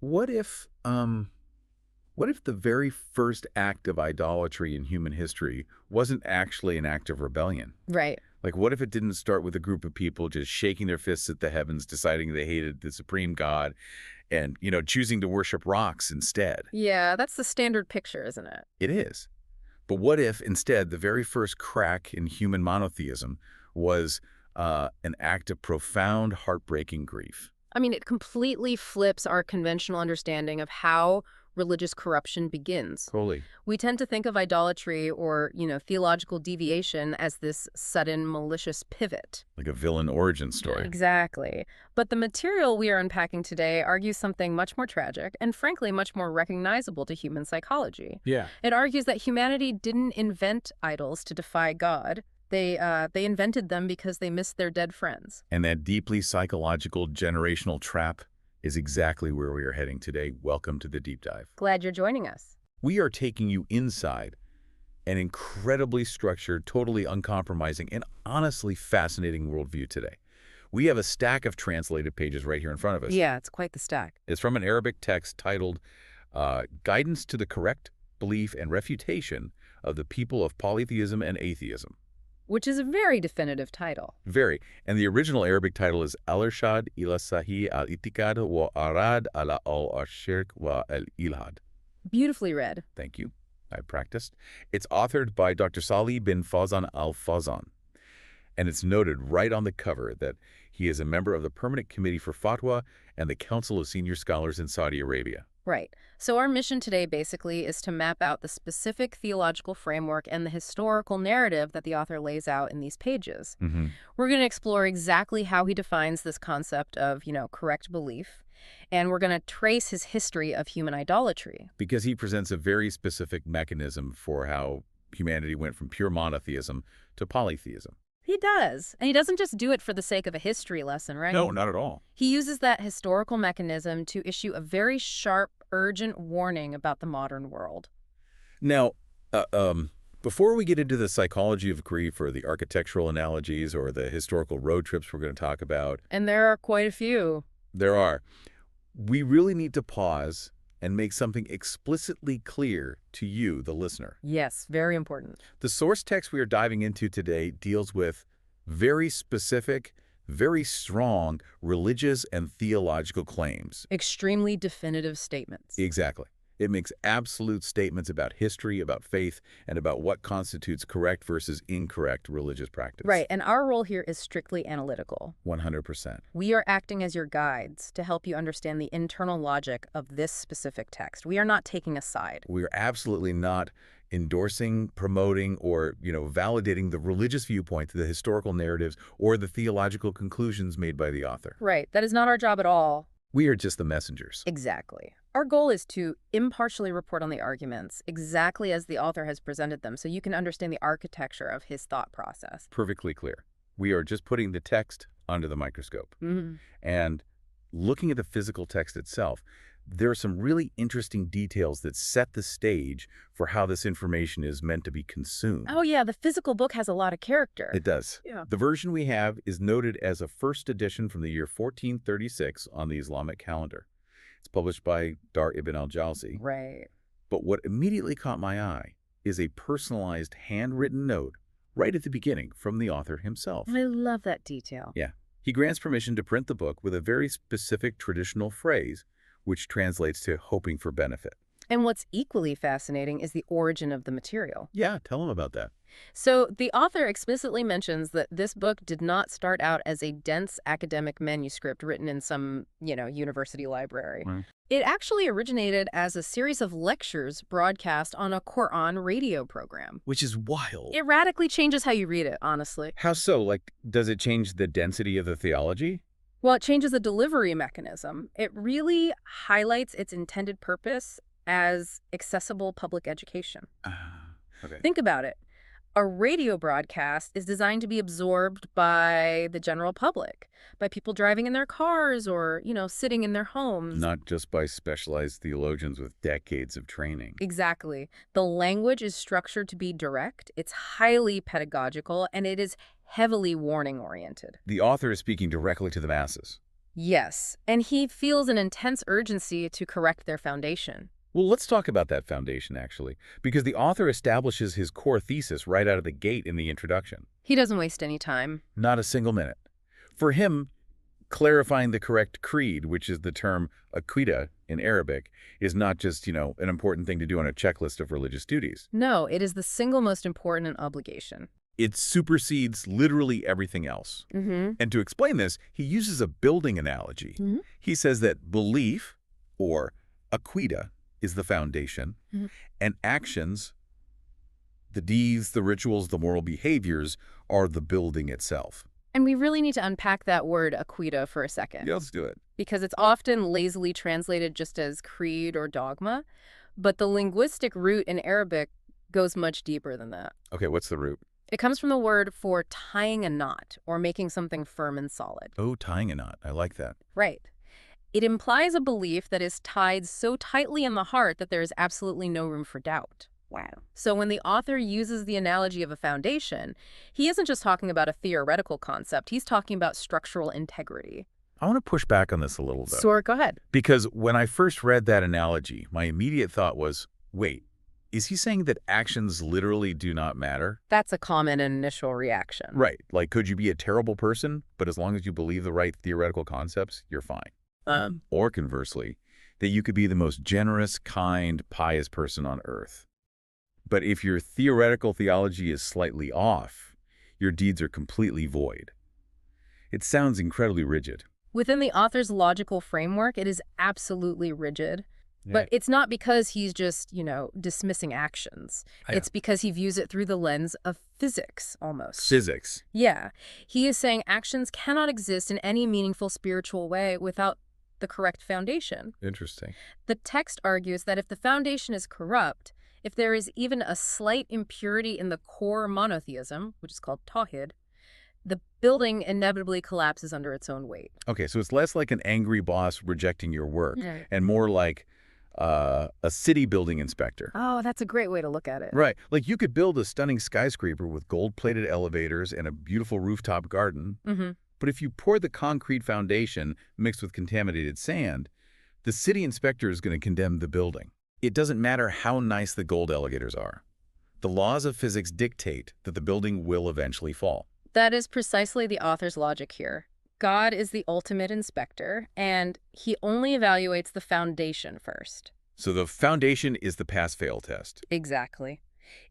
What if, what if the very first act of idolatry in human history wasn't actually an act of rebellion? Right. Like, what if it didn't start with a group of people just shaking their fists at the heavens, deciding they hated the supreme God, and, choosing to worship rocks instead? Yeah, that's the standard picture, isn't it? It is. But what if, instead, the very first crack in human monotheism was an act of profound, heartbreaking grief? I mean, it completely flips our conventional understanding of how religious corruption begins. Totally. We tend to think of idolatry or, theological deviation as this sudden malicious pivot. Like a villain origin story. Exactly. But the material we are unpacking today argues something much more tragic and, frankly, much more recognizable to human psychology. Yeah. It argues that humanity didn't invent idols to defy God. They invented them because they missed their dead friends. And that deeply psychological generational trap is exactly where we are heading today. Welcome to the deep dive. Glad you're joining us. We are taking you inside an incredibly structured, totally uncompromising, and honestly fascinating worldview today. We have a stack of translated pages right here in front of us. Yeah, it's quite the stack. It's from an Arabic text titled Guidance to the Correct Belief and Refutation of the People of Polytheism and Atheism. Which is a very definitive title. Very. And the original Arabic title is Al-Irshad ila Sahih al-Itikad wa Arad ala al-Shirk wa al-Ilhad. Beautifully read. Thank you. I practiced. It's authored by Dr. Salih bin Fawzan Al-Fawzan. And it's noted right on the cover that he is a member of the Permanent Committee for Fatwa and the Council of Senior Scholars in Saudi Arabia. Right. So our mission today basically is to map out the specific theological framework and the historical narrative that the author lays out in these pages. We're going to explore exactly how he defines this concept of, correct belief, and we're going to trace his history of human idolatry. Because he presents a very specific mechanism for how humanity went from pure monotheism to polytheism. He does. And he doesn't just do it for the sake of a history lesson, right? No, not at all. He uses that historical mechanism to issue a very sharp, urgent warning about the modern world. Now, before we get into the psychology of grief or the architectural analogies or the historical road trips we're going to talk about, And there are quite a few. there are, we really need to pause and make something explicitly clear to you, the listener. Yes, very important. The source text we are diving into today deals with very specific, very strong religious and theological claims. Extremely definitive statements. Exactly. It makes absolute statements about history, about faith, and about what constitutes correct versus incorrect religious practice. Right, and our role here is strictly analytical. 100%. We are acting as your guides to help you understand the internal logic of this specific text. We are not taking a side. We are absolutely not endorsing, promoting, or, validating the religious viewpoint, the historical narratives, or the theological conclusions made by the author. Right, that is not our job at all. We are just the messengers. Exactly. Our goal is to impartially report on the arguments exactly as the author has presented them so you can understand the architecture of his thought process. Perfectly clear. We are just putting the text under the microscope. And looking at the physical text itself, there are some really interesting details that set the stage for how this information is meant to be consumed. Oh yeah, the physical book has a lot of character. It does. Yeah. The version we have is noted as a first edition from the year 1436 on the Islamic calendar. It's published by Dar ibn al-Jawzi. Right. But what immediately caught my eye is a personalized handwritten note right at the beginning from the author himself. I love that detail. Yeah. He grants permission to print the book with a very specific traditional phrase, which translates to hoping for benefit. And what's equally fascinating is the origin of the material. Yeah, tell him about that. So the author explicitly mentions that this book did not start out as a dense academic manuscript written in some, university library. Right. It actually originated as a series of lectures broadcast on a Quran radio program. Which is wild. It radically changes how you read it, honestly. How so? Like, does it change the density of the theology? Well, it changes the delivery mechanism. It really highlights its intended purpose as accessible public education. Okay. Think about it. A radio broadcast is designed to be absorbed by the general public, by people driving in their cars or, sitting in their homes. Not just by specialized theologians with decades of training. Exactly. The language is structured to be direct, it's highly pedagogical, and it is heavily warning-oriented. The author is speaking directly to the masses. Yes, and he feels an intense urgency to correct their foundation. Well, let's talk about that foundation, actually, because the author establishes his core thesis right out of the gate in the introduction. He doesn't waste any time. Not a single minute. For him, clarifying the correct creed, which is the term aqidah in Arabic, is not just, an important thing to do on a checklist of religious duties. No, it is the single most important obligation. It supersedes literally everything else. Mm-hmm. And to explain this, he uses a building analogy. Mm-hmm. He says that belief, or aqidah, is the foundation, and actions, the deeds, the rituals, the moral behaviors, are the building itself. And we really need to unpack that word aqidah for a second. Yeah, let's do it. Because it's often lazily translated just as creed or dogma, but the linguistic root in Arabic goes much deeper than that. Okay, what's the root? It comes from the word for tying a knot or making something firm and solid. Oh, tying a knot. I like that. Right. It implies a belief that is tied so tightly in the heart that there is absolutely no room for doubt. Wow. So when the author uses the analogy of a foundation, he isn't just talking about a theoretical concept. He's talking about structural integrity. I want to push back on this a little, though. Sure, go ahead. Because when I first read that analogy, my immediate thought was, wait, is he saying that actions literally do not matter? That's a common initial reaction. Right. Like, could you be a terrible person, but as long as you believe the right theoretical concepts, you're fine? Or conversely, that you could be the most generous, kind, pious person on earth. But if your theoretical theology is slightly off, your deeds are completely void. It sounds incredibly rigid. Within the author's logical framework, it is absolutely rigid. Yeah. But it's not because he's just, dismissing actions. It's because he views it through the lens of physics, almost. Physics. Yeah. He is saying actions cannot exist in any meaningful spiritual way without the correct foundation. Interesting. The text argues that if the foundation is corrupt, if there is even a slight impurity in the core monotheism, which is called tawhid, the building inevitably collapses under its own weight. Okay, so it's less like an angry boss rejecting your work and more like a city building inspector. Oh, that's a great way to look at it. Right. Like you could build a stunning skyscraper with gold-plated elevators and a beautiful rooftop garden. Mm-hmm. But if you pour the concrete foundation mixed with contaminated sand, the city inspector is going to condemn the building. It doesn't matter how nice the gold elevators are. The laws of physics dictate that the building will eventually fall. That is precisely the author's logic here. God is the ultimate inspector, and he only evaluates the foundation first. So the foundation is the pass-fail test. Exactly.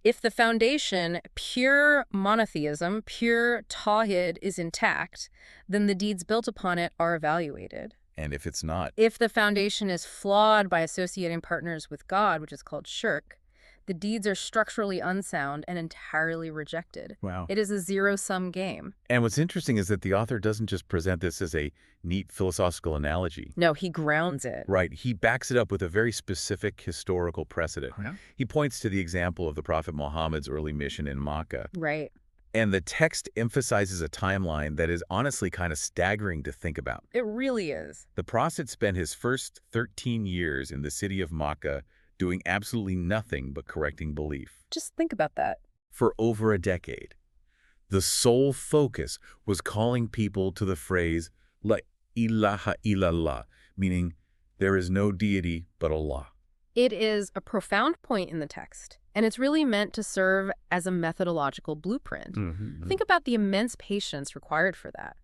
If the foundation, pure monotheism, pure tawhid, is intact, then the deeds built upon it are evaluated. And if it's not? If the foundation is flawed by associating partners with God, which is called shirk, the deeds are structurally unsound and entirely rejected. Wow. It is a zero-sum game. And what's interesting is that the author doesn't just present this as a neat philosophical analogy. No, he grounds it. Right. He backs it up with a very specific historical precedent. Yeah. He points to the example of the Prophet Muhammad's early mission in Makkah. Right. And the text emphasizes a timeline that is honestly kind of staggering to think about. It really is. The Prophet spent his first 13 years in the city of Makkah doing absolutely nothing but correcting belief. Just think about that. For over a decade. The sole focus was calling people to the phrase, La ilaha illallah, meaning there is no deity but Allah. It is a profound point in the text, and it's really meant to serve as a methodological blueprint. Mm-hmm. Think about the immense patience required for that.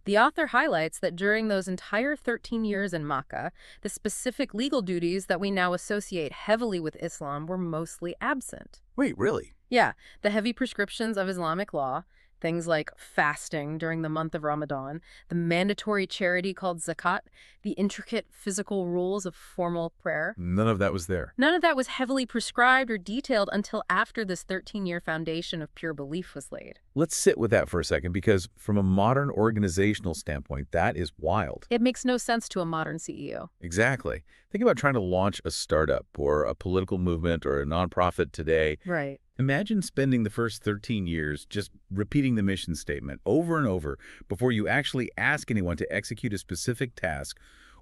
The author highlights that during those entire 13 years in Makkah, the specific legal duties that we now associate heavily with Islam were mostly absent. Wait, really? Yeah, the heavy prescriptions of Islamic law, things like fasting during the month of Ramadan, the mandatory charity called zakat, the intricate physical rules of formal prayer. None of that was there. None of that was heavily prescribed or detailed until after this 13-year foundation of pure belief was laid. Let's sit with that for a second, because from a modern organizational standpoint, that is wild. It makes no sense to a modern CEO. Exactly. Think about trying to launch a startup or a political movement or a nonprofit today. Right. Imagine spending the first 13 years just repeating the mission statement over and over before you actually ask anyone to execute a specific task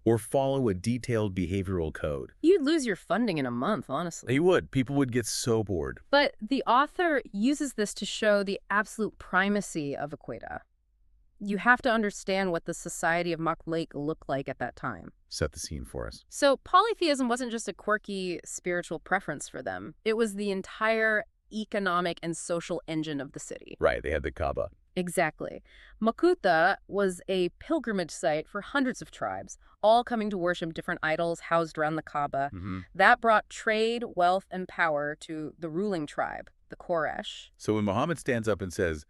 or follow a detailed behavioral code. You'd lose your funding in a month, honestly. You would. People would get so bored. But the author uses this to show the absolute primacy of aqidah. You have to understand what the society of Makhluk looked like at that time. Set the scene for us. So polytheism wasn't just a quirky spiritual preference for them. It was the entire economic and social engine of the city. Right, they had the Kaaba. Exactly. Makuta was a pilgrimage site for hundreds of tribes, all coming to worship different idols housed around the Kaaba. That brought trade, wealth, and power to the ruling tribe, the Quraysh. So when Muhammad stands up and says,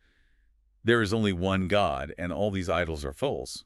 there is only one God and all these idols are false,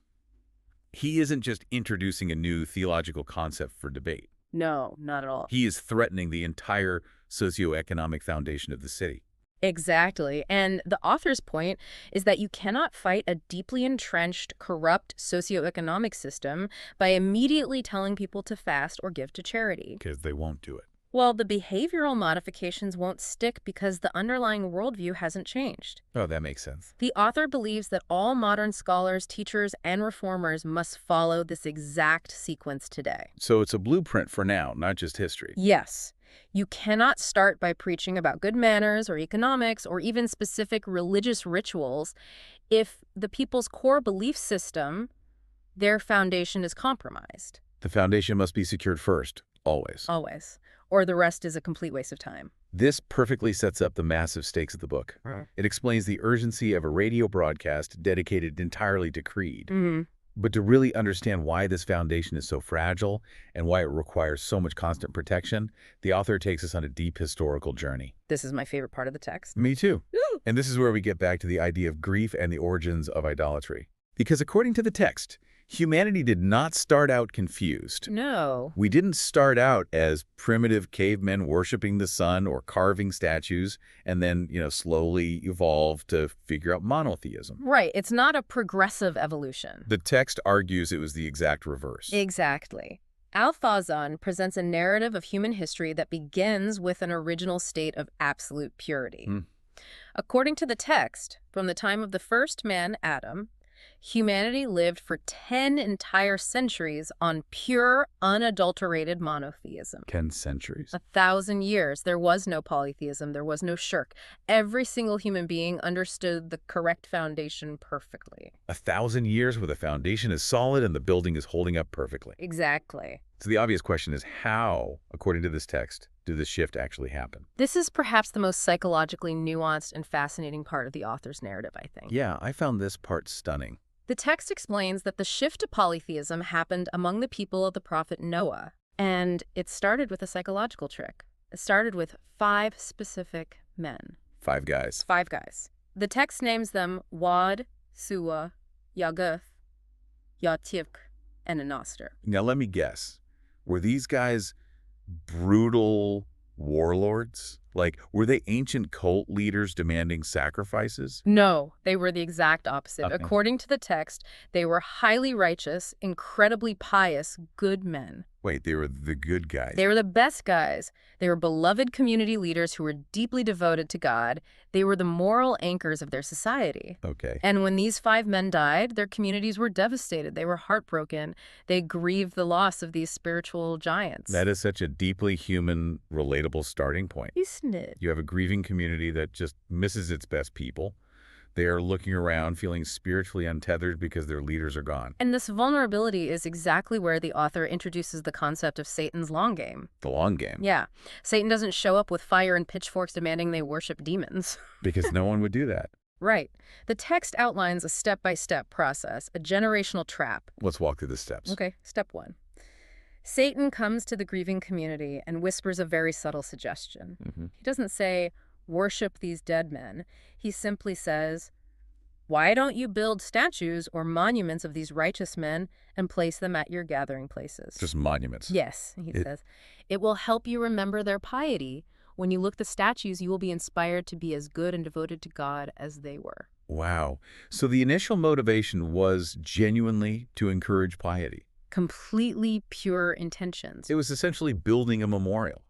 he isn't just introducing a new theological concept for debate. No, not at all. He is threatening the entire socioeconomic foundation of the city. Exactly. And the author's point is that you cannot fight a deeply entrenched, corrupt socioeconomic system by immediately telling people to fast or give to charity. Because they won't do it. Well, the behavioral modifications won't stick because the underlying worldview hasn't changed. Oh, that makes sense. The author believes that all modern scholars, teachers, and reformers must follow this exact sequence today. So it's a blueprint for now, not just history. Yes. You cannot start by preaching about good manners or economics or even specific religious rituals if the people's core belief system, their foundation, is compromised. The foundation must be secured first, always. Always. Or the rest is a complete waste of time. This perfectly sets up the massive stakes of the book. It explains the urgency of a radio broadcast dedicated entirely to creed. But to really understand why this foundation is so fragile and why it requires so much constant protection, the author takes us on a deep historical journey. This is my favorite part of the text. Me too. And this is where we get back to the idea of grief and the origins of idolatry. Because according to the text, humanity did not start out confused. No. We didn't start out as primitive cavemen worshiping the sun or carving statues and then, slowly evolve to figure out monotheism. Right. It's not a progressive evolution. The text argues it was the exact reverse. Exactly. Al-Fawzan presents a narrative of human history that begins with an original state of absolute purity. According to the text, from the time of the first man, Adam, humanity lived for 10 entire centuries on pure, unadulterated monotheism. 10 centuries. 1,000 years. There was no polytheism. There was no shirk. Every single human being understood the correct foundation perfectly. 1,000 years where the foundation is solid and the building is holding up perfectly. Exactly. So the obvious question is how, according to this text, did this shift actually happen? This is perhaps the most psychologically nuanced and fascinating part of the author's narrative, I think. Yeah, I found this part stunning. The text explains that the shift to polytheism happened among the people of the prophet Noah, and it started with a psychological trick. It started with 5 specific men. 5 guys. 5 guys. The text names them Wad, Suwa, Yagath, Yativk, and Anaster. Now let me guess. Were these guys brutal warlords? Like, were they ancient cult leaders demanding sacrifices? No, they were the exact opposite. Okay. According to the text, they were highly righteous, incredibly pious, good men. Wait, they were the good guys. They were the best guys. They were beloved community leaders who were deeply devoted to God. They were the moral anchors of their society. Okay. And when these 5 men died, their communities were devastated. They were heartbroken. They grieved the loss of these spiritual giants. That is such a deeply human, relatable starting point. Isn't it? You have a grieving community that just misses its best people. They are looking around, feeling spiritually untethered because their leaders are gone. And this vulnerability is exactly where the author introduces the concept of Satan's long game. The long game. Yeah. Satan doesn't show up with fire and pitchforks demanding they worship demons. Because no one would do that. Right. The text outlines a step-by-step process, a generational trap. Let's walk through the steps. Okay, step 1. Satan comes to the grieving community and whispers a very subtle suggestion. He doesn't say, worship these dead men. He simply says, why don't you build statues or monuments of these righteous men and place them at your gathering places? Just monuments. Yes, he says. It will help you remember their piety. When you look at the statues, you will be inspired to be as good and devoted to God as they were. Wow. So the initial motivation was genuinely to encourage piety. Completely pure intentions. It was essentially building a memorial.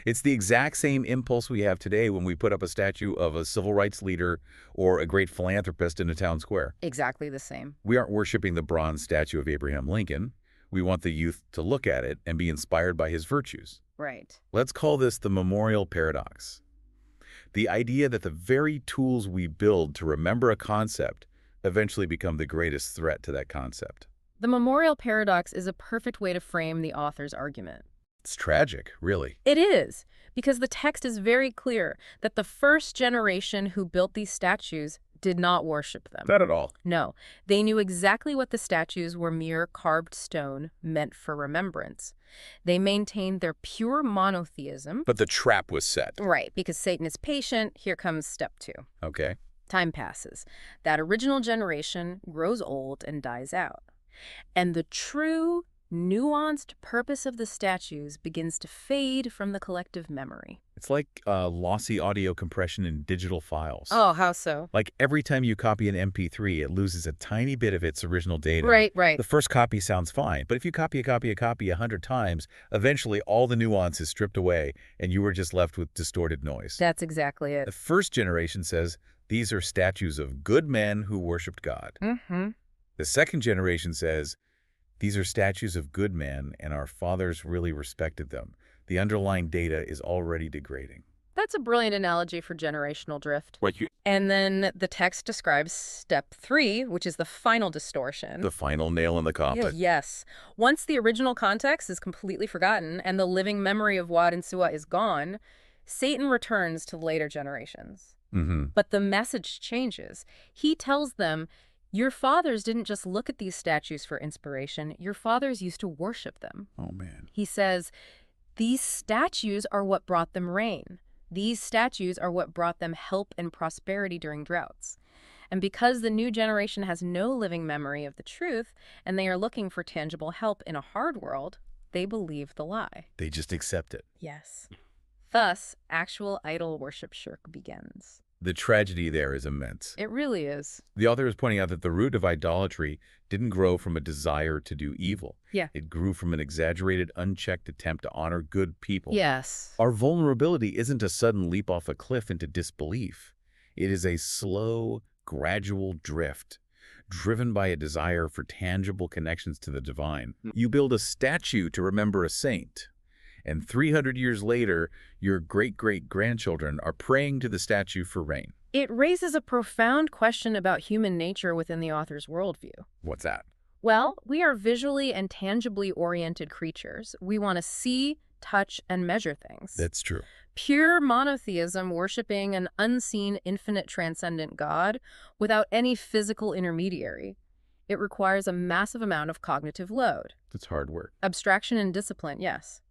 It's the exact same impulse we have today when we put up a statue of a civil rights leader or a great philanthropist in a town square. Exactly the same. We aren't worshiping the bronze statue of Abraham Lincoln. We want the youth to look at it and be inspired by his virtues. Right. Let's call this the memorial paradox. The idea that the very tools we build to remember a concept eventually become the greatest threat to that concept. The memorial paradox is a perfect way to frame the author's argument. It's tragic, really. It is, because the text is very clear that the first generation who built these statues did not worship them. Not at all. No, they knew exactly what the statues were mere carved stone meant for remembrance. They maintained their pure monotheism. But the trap was set. Right, because Satan is patient. Here comes step 2. Okay. Time passes. That original generation grows old and dies out. And the true, nuanced purpose of the statues begins to fade from the collective memory. It's like lossy audio compression in digital files. Oh, how so? Like every time you copy an MP3, it loses a tiny bit of its original data. Right, right. The first copy sounds fine, but if you copy 100 times, eventually all the nuance is stripped away and you are just left with distorted noise. That's exactly it. The first generation says, these are statues of good men who worshipped God. Mm-hmm. The second generation says, these are statues of good men and our fathers really respected them. The underlying data is already degrading. That's a brilliant analogy for generational drift. Right. And then the text describes step 3, which is the final distortion. The final nail in the coffin. Yes. Once the original context is completely forgotten and the living memory of Wad and Suwa is gone, Satan returns to later generations. Mm-hmm. But the message changes. He tells them, your fathers didn't just look at these statues for inspiration. Your fathers used to worship them. Oh, man. He says, these statues are what brought them rain. These statues are what brought them help and prosperity during droughts. And because the new generation has no living memory of the truth, and they are looking for tangible help in a hard world, they believe the lie. They just accept it. Yes. Thus, actual idol worship shirk begins. The tragedy there is immense. It really is. The author is pointing out that the root of idolatry didn't grow from a desire to do evil. Yeah. It grew from an exaggerated, unchecked attempt to honor good people. Yes. Our vulnerability isn't a sudden leap off a cliff into disbelief. It is a slow, gradual drift, driven by a desire for tangible connections to the divine. You build a statue to remember a saint, and 300 years later, your great-great-grandchildren are praying to the statue for rain. It raises a profound question about human nature within the author's worldview. What's that? Well, we are visually and tangibly oriented creatures. We want to see, touch, and measure things. That's true. Pure monotheism, worshiping an unseen, infinite, transcendent God without any physical intermediary. It requires a massive amount of cognitive load. It's hard work. Abstraction and discipline, yes.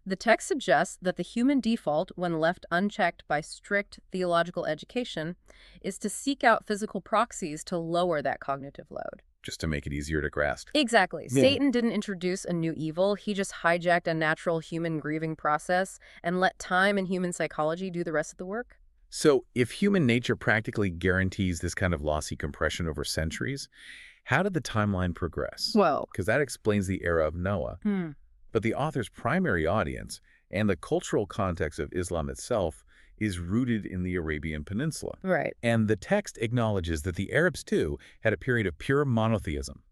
The text suggests that the human default, when left unchecked by strict theological education, is to seek out physical proxies to lower that cognitive load. Just to make it easier to grasp. Exactly. Yeah. Satan didn't introduce a new evil. He just hijacked a natural human grieving process and let time and human psychology do the rest of the work. So if human nature practically guarantees this kind of lossy compression over centuries, how did the timeline progress? Whoa. Because that explains the era of Noah. But the author's primary audience and the cultural context of Islam itself is rooted in the Arabian Peninsula. Right. And the text acknowledges that the Arabs, too, had a period of pure monotheism.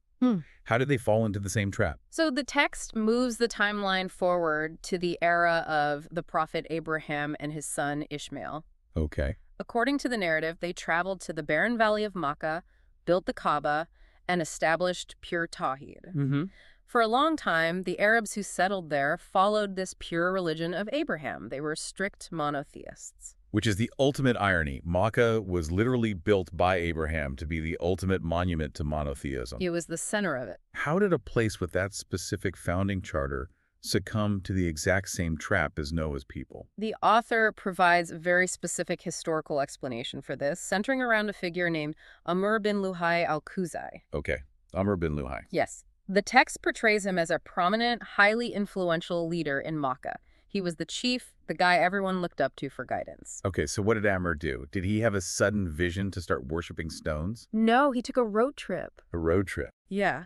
How did they fall into the same trap? So the text moves the timeline forward to the era of the prophet Abraham and his son Ishmael. Okay. According to the narrative, they traveled to the barren valley of Makkah, built the Kaaba, and established pure tawhid. For a long time, the Arabs who settled there followed this pure religion of Abraham. They were strict monotheists. Which is the ultimate irony. Makkah was literally built by Abraham to be the ultimate monument to monotheism. It was the center of it. How did a place with that specific founding charter succumb to the exact same trap as Noah's people? The author provides a very specific historical explanation for this, centering around a figure named Amr bin Luhai al-Khuzai. Okay, Amr bin Luhai. Yes. The text portrays him as a prominent, highly influential leader in Makkah. He was the chief, the guy everyone looked up to for guidance. Okay, so what did Amr do? Did he have a sudden vision to start worshiping stones? No, he took a road trip. A road trip. Yeah.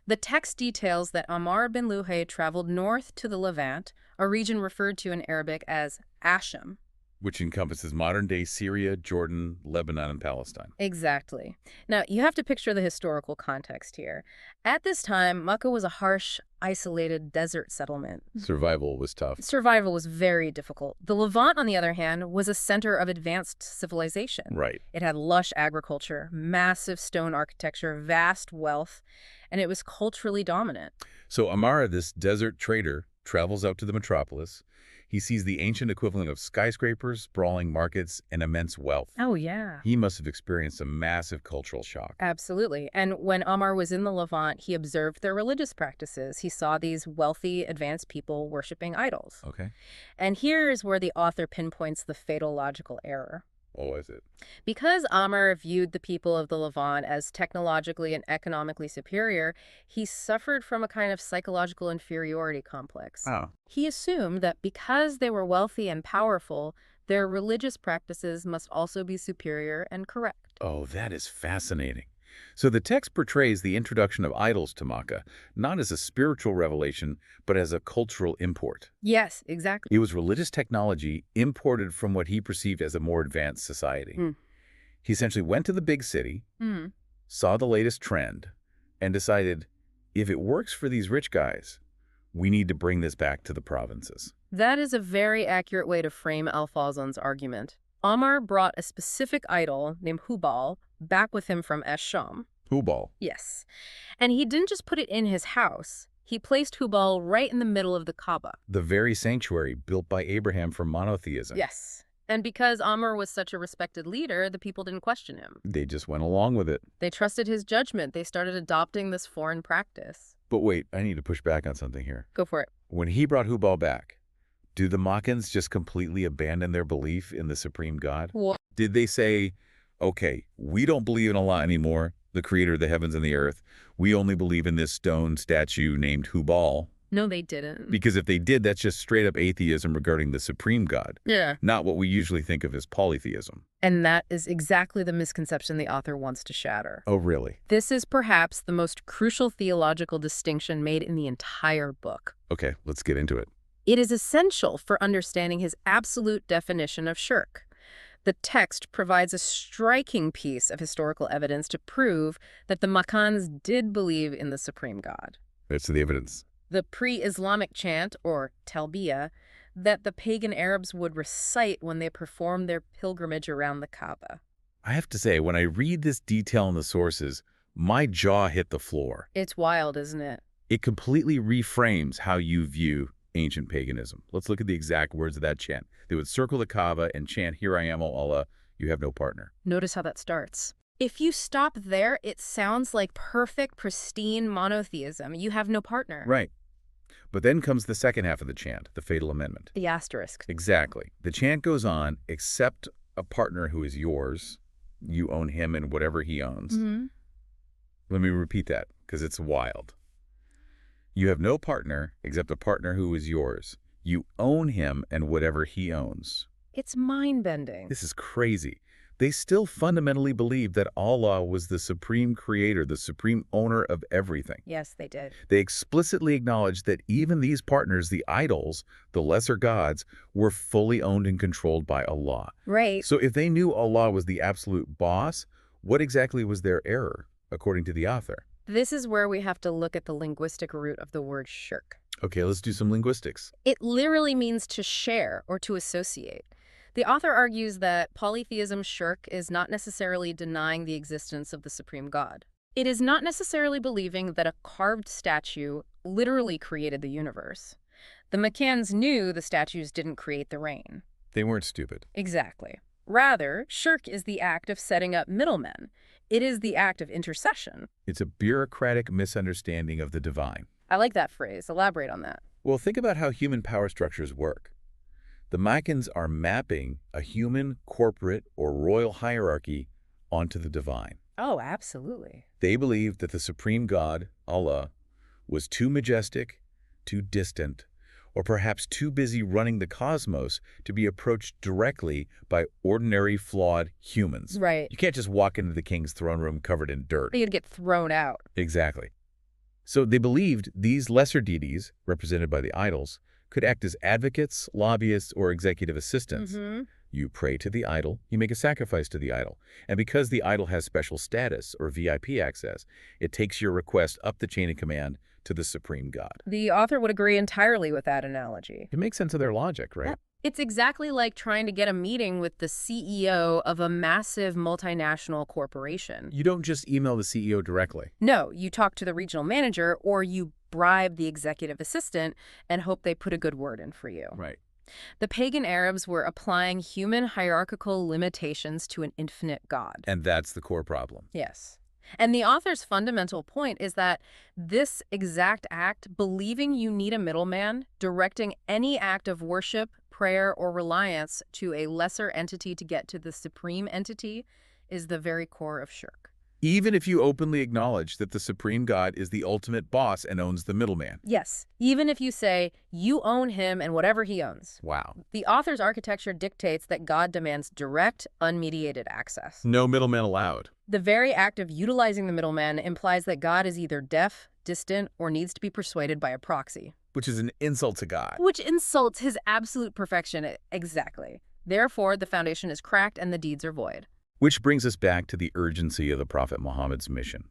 The text details that Amr bin Luhai traveled north to the Levant, a region referred to in Arabic as Asham. Which encompasses modern-day Syria, Jordan, Lebanon, and Palestine. Exactly. Now, you have to picture the historical context here. At this time, Mecca was a harsh, isolated desert settlement. Survival was tough. Survival was very difficult. The Levant, on the other hand, was a center of advanced civilization. Right. It had lush agriculture, massive stone architecture, vast wealth, and it was culturally dominant. So Amara, this desert trader, travels out to the metropolis. He sees the ancient equivalent of skyscrapers, sprawling markets, and immense wealth. Oh, yeah. He must have experienced a massive cultural shock. Absolutely. And when Omar was in the Levant, he observed their religious practices. He saw these wealthy, advanced people worshiping idols. Okay. And here is where the author pinpoints the fatal logical error. Oh, is it? Because Amr viewed the people of the Levant as technologically and economically superior, he suffered from a kind of psychological inferiority complex. Oh. He assumed that because they were wealthy and powerful, their religious practices must also be superior and correct. Oh, that is fascinating. So the text portrays the introduction of idols to Makkah, not as a spiritual revelation, but as a cultural import. Yes, exactly. It was religious technology imported from what he perceived as a more advanced society. He essentially went to the big city, saw the latest trend, and decided, if it works for these rich guys, we need to bring this back to the provinces. That is a very accurate way to frame Al-Fawzan's argument. Omar brought a specific idol named Hubal back with him from Sham. Hubal. Yes. And he didn't just put it in his house. He placed Hubal right in the middle of the Kaaba. The very sanctuary built by Abraham for monotheism. Yes. And because Amr was such a respected leader, the people didn't question him. They just went along with it. They trusted his judgment. They started adopting this foreign practice. But wait, I need to push back on something here. Go for it. When he brought Hubal back, do the Makkans just completely abandon their belief in the supreme God? What? Did they say, okay, we don't believe in Allah anymore, the creator of the heavens and the earth. We only believe in this stone statue named Hubal? No, they didn't. Because if they did, that's just straight up atheism regarding the supreme God. Yeah. Not what we usually think of as polytheism. And that is exactly the misconception the author wants to shatter. Oh, really? This is perhaps the most crucial theological distinction made in the entire book. Okay, let's get into it. It is essential for understanding his absolute definition of shirk. The text provides a striking piece of historical evidence to prove that the Makkans did believe in the supreme God. That's the evidence. The pre-Islamic chant, or talbiyah, that the pagan Arabs would recite when they performed their pilgrimage around the Kaaba. I have to say, when I read this detail in the sources, my jaw hit the floor. It's wild, isn't it? It completely reframes how you view ancient paganism. Let's look at the exact words of that chant. They would circle the Kaaba and chant, "Here I am, O Allah, you have no partner." Notice how that starts. If you stop there, it sounds like perfect, pristine monotheism. You have no partner. Right. But then comes the second half of the chant, the fatal amendment. The asterisk. Exactly. The chant goes on, "Accept a partner who is yours. You own him and whatever he owns." Let me repeat that, because it's wild. You have no partner except a partner who is yours. You own him and whatever he owns. It's mind-bending. This is crazy. They still fundamentally believe that Allah was the supreme creator, the supreme owner of everything. Yes, they did. They explicitly acknowledge that even these partners, the idols, the lesser gods, were fully owned and controlled by Allah. Right. So if they knew Allah was the absolute boss, what exactly was their error, according to the author? This is where we have to look at the linguistic root of the word shirk. Okay, let's do some linguistics. It literally means to share or to associate. The author argues that polytheism shirk is not necessarily denying the existence of the supreme God. It is not necessarily believing that a carved statue literally created the universe. The Makkans knew the statues didn't create the rain. They weren't stupid. Exactly. Rather, shirk is the act of setting up middlemen. It is the act of intercession. It's a bureaucratic misunderstanding of the divine. I like that phrase. Elaborate on that. Well, think about how human power structures work. The Makkans are mapping a human, corporate, or royal hierarchy onto the divine. Oh, absolutely. They believed that the supreme God, Allah, was too majestic, too distant, or perhaps too busy running the cosmos to be approached directly by ordinary, flawed humans. Right. You can't just walk into the king's throne room covered in dirt. You'd get thrown out. Exactly. So they believed these lesser deities, represented by the idols, could act as advocates, lobbyists, or executive assistants. You pray to the idol, you make a sacrifice to the idol. And because the idol has special status or VIP access, it takes your request up the chain of command to the supreme God. The author would agree entirely with that analogy. It makes sense of their logic, right? It's exactly like trying to get a meeting with the CEO of a massive multinational corporation. You don't just email the CEO directly. No, you talk to the regional manager or you bribe the executive assistant and hope they put a good word in for you. Right. The pagan Arabs were applying human hierarchical limitations to an infinite God. And that's the core problem. Yes. And the author's fundamental point is that this exact act, believing you need a middleman, directing any act of worship, prayer, or reliance to a lesser entity to get to the supreme entity, is the very core of shirk. Even if you openly acknowledge that the supreme God is the ultimate boss and owns the middleman. Yes, even if you say you own him and whatever he owns. Wow. The author's architecture dictates that God demands direct, unmediated access. No middleman allowed. The very act of utilizing the middleman implies that God is either deaf, distant, or needs to be persuaded by a proxy. Which is an insult to God. Which insults his absolute perfection. Exactly. Therefore, the foundation is cracked and the deeds are void. Which brings us back to the urgency of the Prophet Muhammad's mission.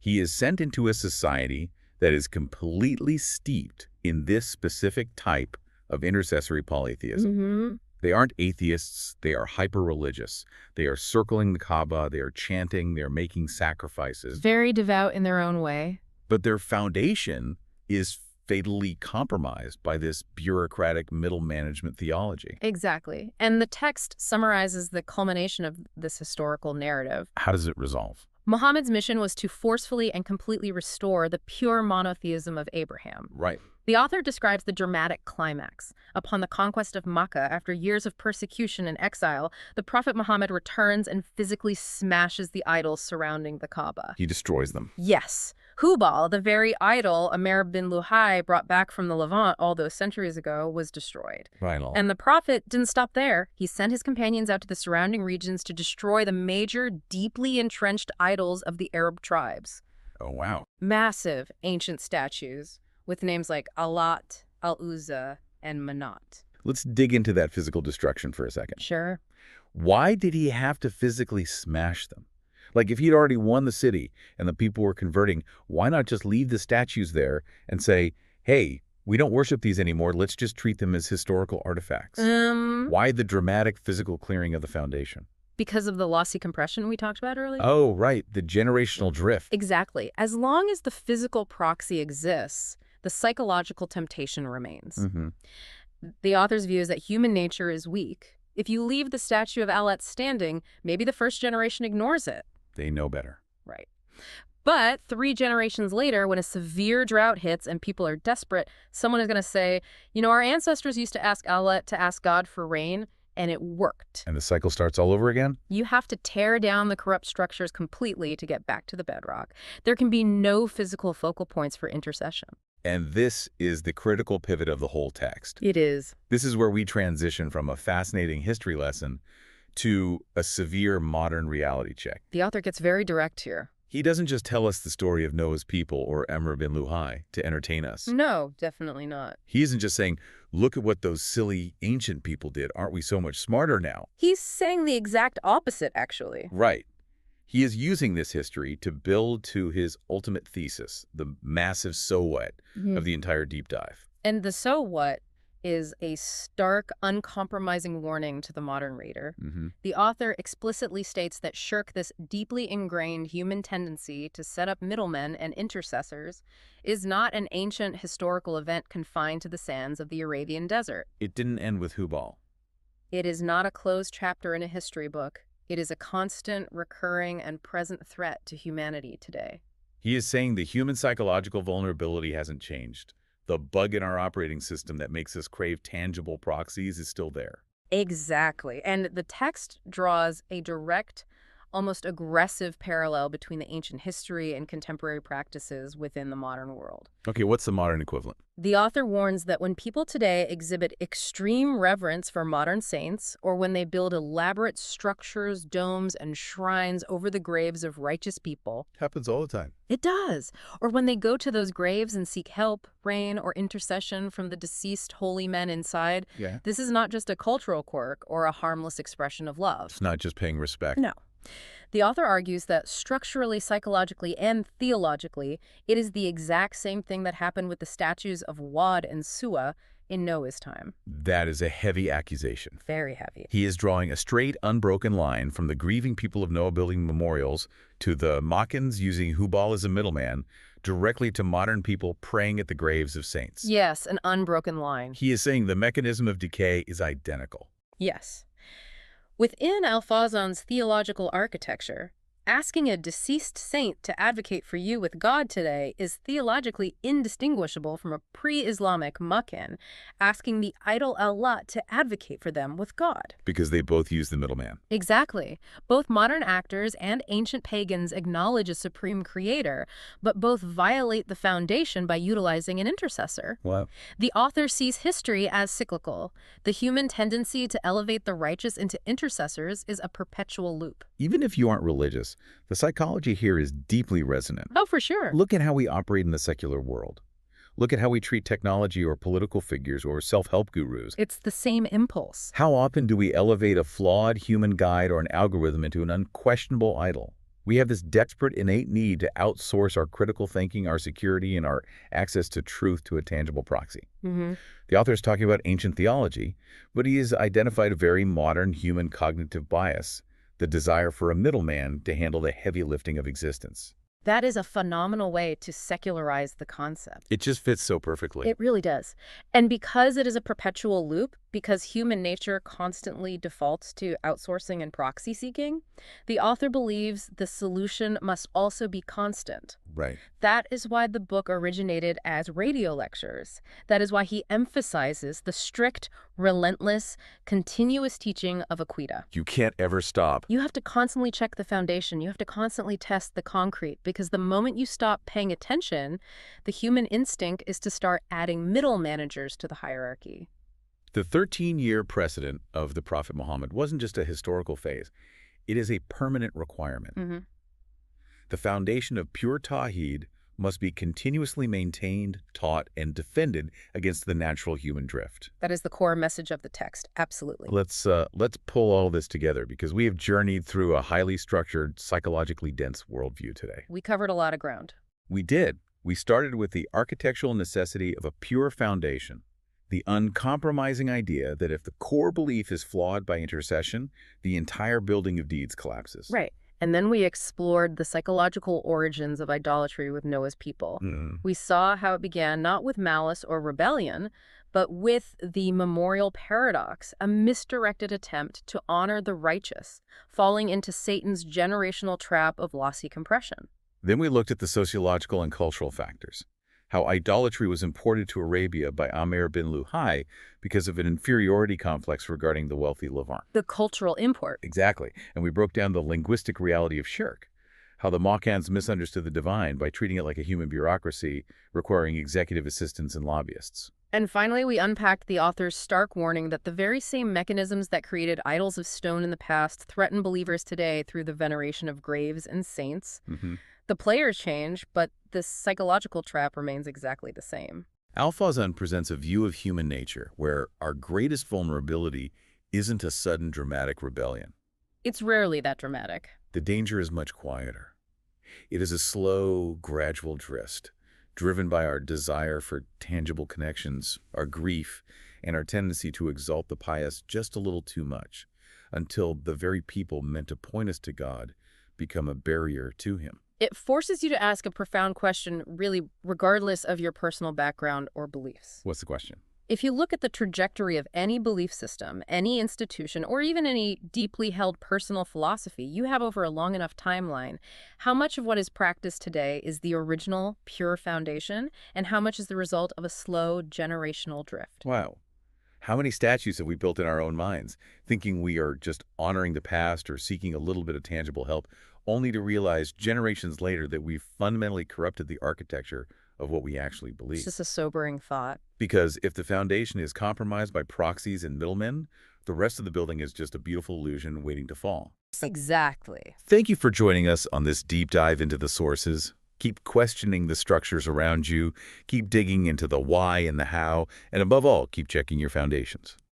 He is sent into a society that is completely steeped in this specific type of intercessory polytheism. They aren't atheists, they are hyper-religious. They are circling the Kaaba, they are chanting, they are making sacrifices. Very devout in their own way. But their foundation is fatally compromised by this bureaucratic middle management theology. Exactly. And the text summarizes the culmination of this historical narrative. How does it resolve? Muhammad's mission was to forcefully and completely restore the pure monotheism of Abraham. Right. The author describes the dramatic climax. Upon the conquest of Makkah, after years of persecution and exile, the Prophet Muhammad returns and physically smashes the idols surrounding the Kaaba. He destroys them. Yes. Hubal, the very idol Amr bin Luhai brought back from the Levant all those centuries ago, was destroyed. Vital. And the Prophet didn't stop there. He sent his companions out to the surrounding regions to destroy the major, deeply entrenched idols of the Arab tribes. Oh, wow. Massive ancient statues with names like Alat, Al-Uzza, and Manat. Let's dig into that physical destruction for a second. Sure. Why did he have to physically smash them? Like, if he'd already won the city and the people were converting, why not just leave the statues there and say, hey, we don't worship these anymore, let's just treat them as historical artifacts? Why the dramatic physical clearing of the foundation? Because of the lossy compression we talked about earlier? Oh, right, the generational drift. Exactly. As long as the physical proxy exists, the psychological temptation remains. The author's view is that human nature is weak. If you leave the statue of Alat standing, maybe the first generation ignores it. They know better. Right. But 3 generations later, when a severe drought hits and people are desperate, someone is going to say, you know, our ancestors used to ask Alat to ask God for rain, and it worked. And the cycle starts all over again? You have to tear down the corrupt structures completely to get back to the bedrock. There can be no physical focal points for intercession. And this is the critical pivot of the whole text. It is. This is where we transition from a fascinating history lesson to a severe modern reality check. The author gets very direct here. He doesn't just tell us the story of Noah's people or Amr bin Luhai to entertain us. No, definitely not. He isn't just saying, look at what those silly ancient people did. Aren't we so much smarter now? He's saying the exact opposite, actually. Right. He is using this history to build to his ultimate thesis, the massive so what of the entire deep dive. And the so what is a stark, uncompromising warning to the modern reader. The author explicitly states that shirk, this deeply ingrained human tendency to set up middlemen and intercessors, is not an ancient historical event confined to the sands of the Arabian desert. It didn't end with Hubal. It is not a closed chapter in a history book. It is a constant, recurring, and present threat to humanity today. He is saying the human psychological vulnerability hasn't changed. The bug in our operating system that makes us crave tangible proxies is still there. Exactly. And the text draws a direct, almost aggressive parallel between the ancient history and contemporary practices within the modern world. Okay, what's the modern equivalent? The author warns that when people today exhibit extreme reverence for modern saints, or when they build elaborate structures, domes, and shrines over the graves of righteous people, Happens all the time. it does. Or when they go to those graves and seek help, rain, or intercession from the deceased holy men inside, Yeah. this is not just a cultural quirk or a harmless expression of love. It's not just paying respect. No. The author argues that structurally, psychologically, and theologically, it is the exact same thing that happened with the statues of Wad and Suwa in Noah's time. That is a heavy accusation. Very heavy. He is drawing a straight, unbroken line from the grieving people of Noah building memorials to the Makkans using Hubal as a middleman, directly to modern people praying at the graves of saints. Yes, an unbroken line. He is saying the mechanism of decay is identical. Yes. Within Al-Fawzan's theological architecture, asking a deceased saint to advocate for you with God today is theologically indistinguishable from a pre-Islamic Makkan asking the idol Allah to advocate for them with God. Because they both use the middleman. Exactly. Both modern actors and ancient pagans acknowledge a supreme creator, but both violate the foundation by utilizing an intercessor. Wow. The author sees history as cyclical. The human tendency to elevate the righteous into intercessors is a perpetual loop. Even if you aren't religious, the psychology here is deeply resonant. Oh, for sure. Look at how we operate in the secular world. Look at how we treat technology or political figures or self-help gurus. It's the same impulse. How often do we elevate a flawed human guide or an algorithm into an unquestionable idol? We have this desperate innate need to outsource our critical thinking, our security, and our access to truth to a tangible proxy. The author is talking about ancient theology, but he has identified a very modern human cognitive bias, the desire for a middleman to handle the heavy lifting of existence. That is a phenomenal way to secularize the concept. It just fits so perfectly. It really does. And because it is a perpetual loop, because human nature constantly defaults to outsourcing and proxy seeking, the author believes the solution must also be constant. Right. That is why the book originated as radio lectures. That is why he emphasizes the strict, relentless, continuous teaching of Aqidah. You can't ever stop. You have to constantly check the foundation. You have to constantly test the concrete, because the moment you stop paying attention, the human instinct is to start adding middle managers to the hierarchy. The 13-year precedent of the Prophet Muhammad wasn't just a historical phase. It is a permanent requirement. The foundation of pure tawhid must be continuously maintained, taught, and defended against the natural human drift. That is the core message of the text, absolutely. Let's pull all this together, because we have journeyed through a highly structured, psychologically dense worldview today. We covered a lot of ground. We did. We started with the architectural necessity of a pure foundation, the uncompromising idea that if the core belief is flawed by intercession, the entire building of deeds collapses. Right. And then we explored the psychological origins of idolatry with Noah's people. We saw how it began not with malice or rebellion, but with the memorial paradox, a misdirected attempt to honor the righteous, falling into Satan's generational trap of lossy compression. Then we looked at the sociological and cultural factors, how idolatry was imported to Arabia by Amir bin Luhai because of an inferiority complex regarding the wealthy Levant. The cultural import. Exactly. And we broke down the linguistic reality of shirk, how the Makkans misunderstood the divine by treating it like a human bureaucracy requiring executive assistants and lobbyists. And finally, we unpacked the author's stark warning that the very same mechanisms that created idols of stone in the past threaten believers today through the veneration of graves and saints. The players change, but the psychological trap remains exactly the same. Al-Fawzan presents a view of human nature where our greatest vulnerability isn't a sudden dramatic rebellion. It's rarely that dramatic. The danger is much quieter. It is a slow, gradual drift, driven by our desire for tangible connections, our grief, and our tendency to exalt the pious just a little too much, until the very people meant to point us to God become a barrier to Him. It forces you to ask a profound question, really, regardless of your personal background or beliefs. What's the question? If you look at the trajectory of any belief system, any institution, or even any deeply held personal philosophy you have over a long enough timeline, how much of what is practiced today is the original, pure foundation, and how much is the result of a slow, generational drift? Wow. How many statues have we built in our own minds, thinking we are just honoring the past or seeking a little bit of tangible help, only to realize generations later that we've fundamentally corrupted the architecture of what we actually It's believe? just a sobering thought. Because if the foundation is compromised by proxies and middlemen, the rest of the building is just a beautiful illusion waiting to fall. Exactly. Thank you for joining us on this deep dive into the sources. Keep questioning the structures around you, keep digging into the why and the how, and above all, keep checking your foundations.